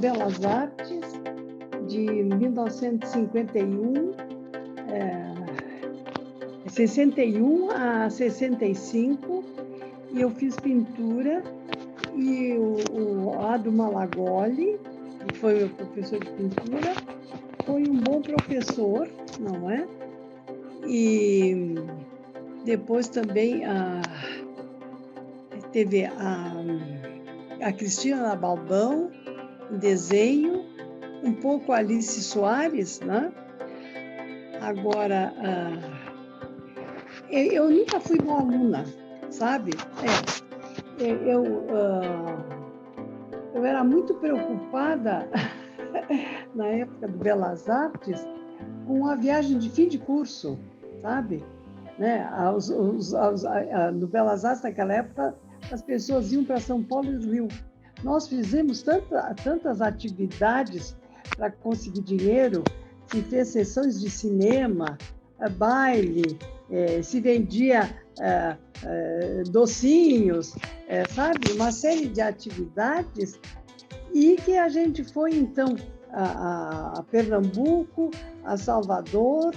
Belas Artes de 1951, 61 a 65, e eu fiz pintura, e o Ado Malagoli, que foi meu professor de pintura, foi um bom professor, não é? E depois também teve a Cristina Balbão, em desenho, um pouco a Alice Soares, né? Agora, eu nunca fui boa aluna, sabe? Eu era muito preocupada, na época do Belas Artes, com a viagem de fim de curso, sabe? Né? No Belas Artes, naquela época, as pessoas iam para São Paulo e Rio. Nós fizemos tantas atividades para conseguir dinheiro, se fez sessões de cinema, baile, se vendia docinhos, sabe? Uma série de atividades, e que a gente foi, então, a Pernambuco, a Salvador,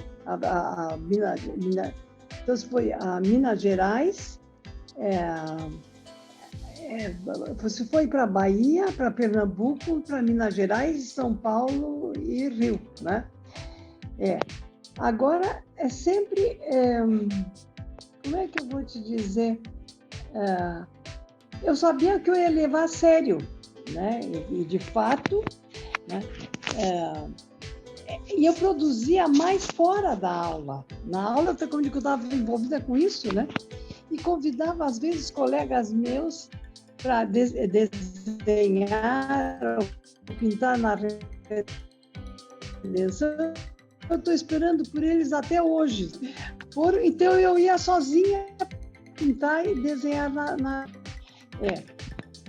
então foi a Minas Gerais, você foi para Bahia, para Pernambuco, para Minas Gerais, São Paulo e Rio, né? Agora, é sempre... como é que eu vou te dizer? Eu sabia que eu ia levar a sério, né? E de fato, né? E eu produzia mais fora da aula. Na aula, como eu estava envolvida com isso, né? E convidava, às vezes, colegas meus para desenhar, pintar na redenção. Eu estou esperando por eles até hoje. Então, eu ia sozinha pintar e desenhar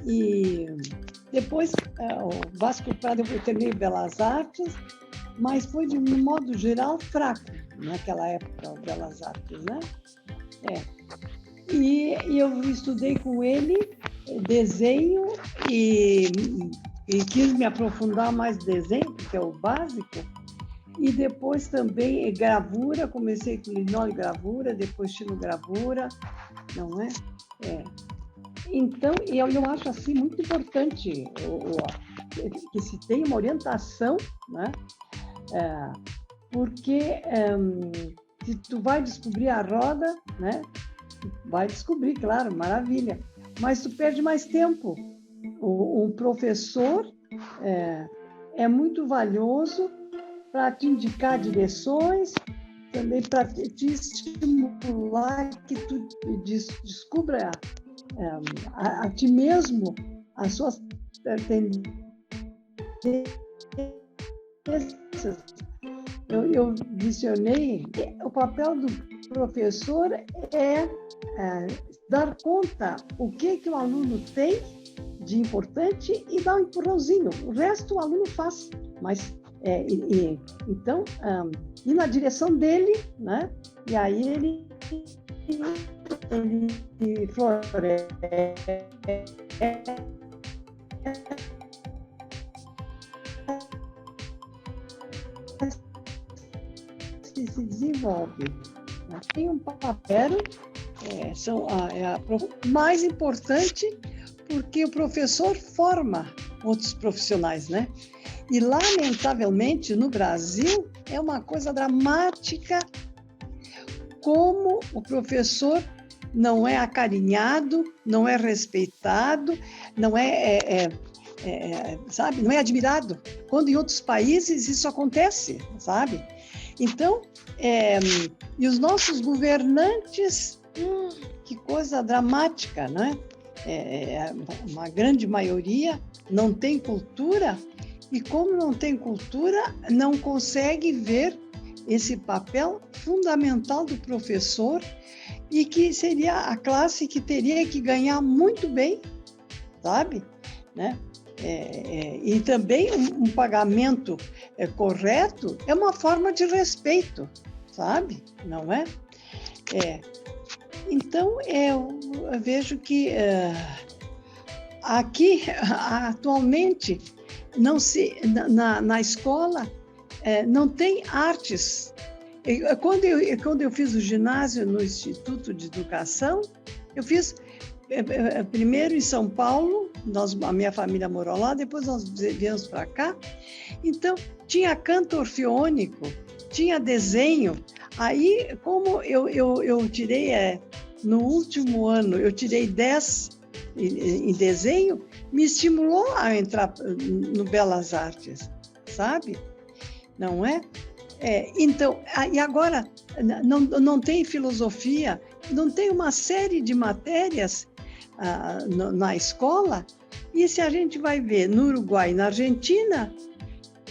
E depois, o Vasco Prado, eu terminei Belas Artes, mas foi, de um modo geral, fraco naquela época, o Belas Artes, né? E eu estudei com ele desenho e quis me aprofundar mais no desenho, porque é o básico. E depois também gravura, comecei com linóleo-gravura, depois xilogravura, não é? Então, eu acho assim muito importante que se tenha uma orientação, né? Porque se tu vai descobrir a roda, né? Vai descobrir, claro, maravilha, mas tu perde mais tempo. O professor é muito valioso para te indicar direções, também para te estimular que tu descubra a ti mesmo as suas tendências. Eu visionei, o papel do professor é dar conta o que o aluno tem de importante e dar um empurrãozinho. O resto o aluno faz, mas então, ir na direção dele, né? E aí ele floresce, se desenvolve. Tem um papel, mais importante, porque o professor forma outros profissionais, né? E, lamentavelmente, no Brasil, é uma coisa dramática como o professor não é acarinhado, não é respeitado, não sabe, não é admirado, quando em outros países isso acontece, sabe? Então, e os nossos governantes, que coisa dramática, né? Uma grande maioria não tem cultura, e como não tem cultura, não consegue ver esse papel fundamental do professor, e que seria a classe que teria que ganhar muito bem, sabe? Né? E também um pagamento correto é uma forma de respeito, sabe? Não é? Então, eu vejo que aqui, atualmente, na escola não tem artes. Quando eu fiz o ginásio no Instituto de Educação, eu fiz primeiro em São Paulo, a minha família morou lá, depois nós viemos para cá. Então, tinha canto orfeônico, tinha desenho. Aí, como eu tirei, no último ano, eu tirei 10 em desenho, me estimulou a entrar no Belas Artes, sabe? Não é? Então, e agora, não tem filosofia, não tem uma série de matérias na escola, e se a gente vai ver no Uruguai, na Argentina,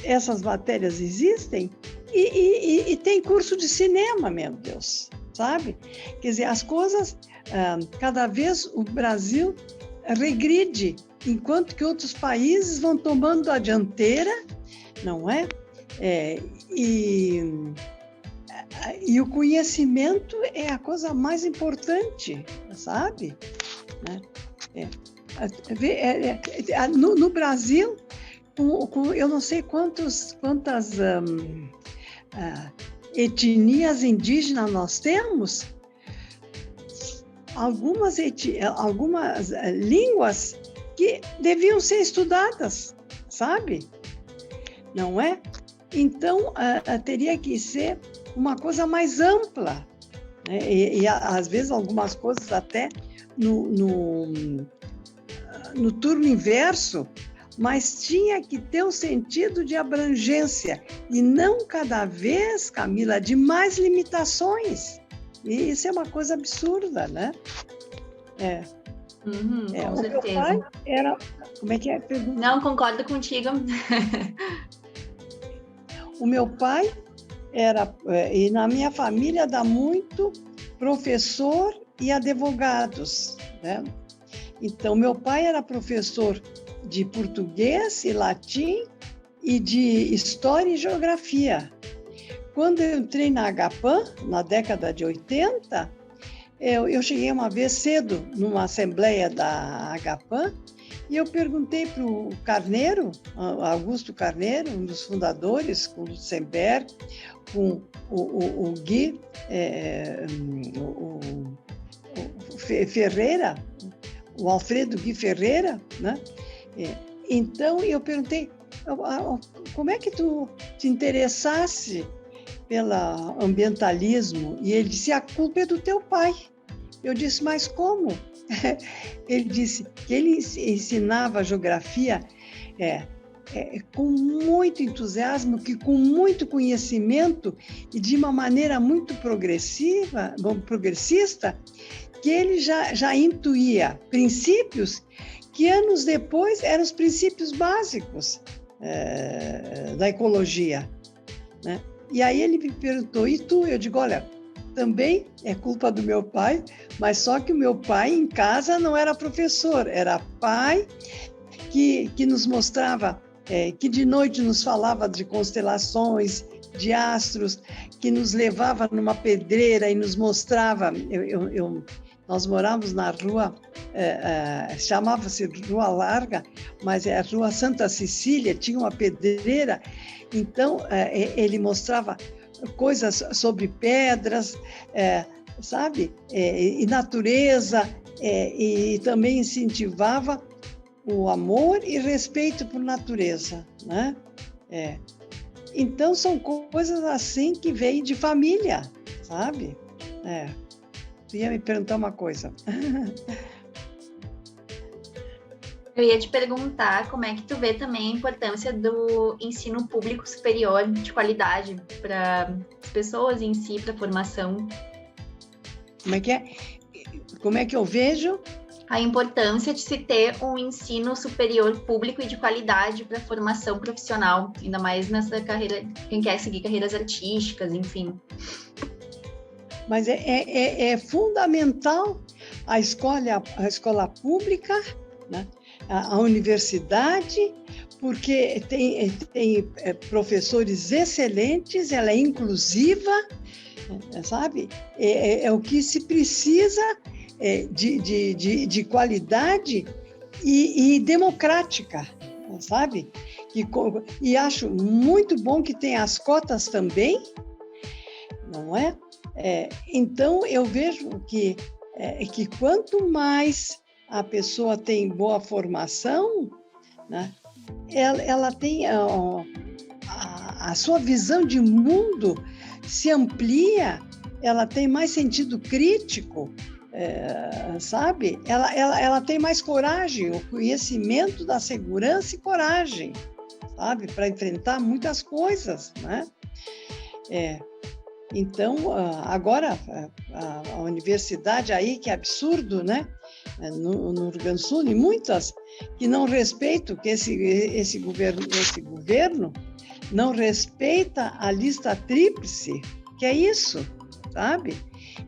essas matérias existem, e tem curso de cinema, meu Deus, sabe? Quer dizer, as coisas, cada vez o Brasil regride, enquanto que outros países vão tomando a dianteira, não é? E o conhecimento é a coisa mais importante, sabe? No Brasil, eu não sei quantas etnias indígenas nós temos, algumas línguas que deviam ser estudadas, sabe? Não é? Então, teria que ser uma coisa mais ampla, né? E às vezes algumas coisas até no turno inverso, mas tinha que ter um sentido de abrangência e não cada vez, Camila, de mais limitações. E isso é uma coisa absurda, né? Com certeza. Meu pai era... Como é que é a pergunta? Não, concordo contigo. O meu pai era... E na minha família dá muito professor e advogados, né? Então, meu pai era professor de português e latim e de história e geografia. Quando eu entrei na Agapan, na década de 80, eu cheguei uma vez cedo numa assembleia da Agapan e eu perguntei para o Carneiro, Augusto Carneiro, um dos fundadores, com o Lutzenberg, com o Gui Ferreira, o Alfredo Gui Ferreira, né? Então, eu perguntei, como é que tu te interessasse pelo ambientalismo? E ele disse, a culpa é do teu pai. Eu disse, mas como? Ele disse que ele ensinava geografia com muito entusiasmo, com muito conhecimento e de uma maneira muito progressista, que ele já intuía princípios que anos depois eram os princípios básicos da ecologia, né? E aí ele me perguntou, e tu? Eu digo, olha, também é culpa do meu pai, mas só que o meu pai em casa não era professor, era pai que nos mostrava, que de noite nos falava de constelações, de astros, que nos levava numa pedreira e nos mostrava. Nós morávamos na rua, chamava-se Rua Larga, mas é a Rua Santa Cecília, tinha uma pedreira, então ele mostrava coisas sobre pedras, sabe? E natureza, e também incentivava o amor e respeito por natureza, né? Então, são coisas assim que vêm de família, sabe? Tu ia me perguntar uma coisa. Eu ia te perguntar como é que tu vê também a importância do ensino público superior de qualidade para as pessoas em si, para a formação. Como é que é? Como é que eu vejo? A importância de se ter um ensino superior público e de qualidade para a formação profissional, ainda mais nessa carreira, quem quer seguir carreiras artísticas, enfim. Mas é fundamental a escola pública, né? A universidade, porque tem professores excelentes, ela é inclusiva, sabe? É o que se precisa de qualidade e democrática, sabe? E acho muito bom que tem as cotas também, não é? Então, eu vejo que quanto mais a pessoa tem boa formação, né, ela tem a sua visão de mundo se amplia, ela tem mais sentido crítico, sabe? Ela tem mais coragem, o conhecimento da segurança e coragem, sabe? Para enfrentar muitas coisas, né? Então, agora, a universidade aí, que é absurdo, né? No Rio Grande do Sul, e muitas que não respeitam, que esse governo não respeita a lista tríplice, que é isso, sabe?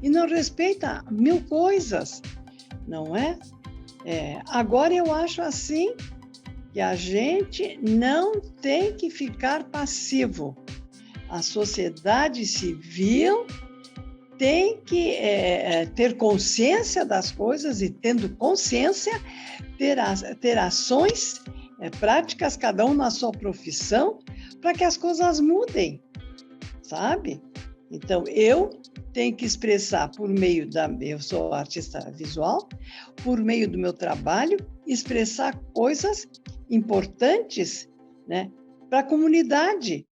E não respeita mil coisas, não é? Agora eu acho assim que a gente não tem que ficar passivo. A sociedade civil tem que ter consciência das coisas e, tendo consciência, ter ações práticas, cada um na sua profissão, para que as coisas mudem, sabe? Então, eu tenho que expressar por meio eu sou artista visual, por meio do meu trabalho, expressar coisas importantes, né, para a comunidade,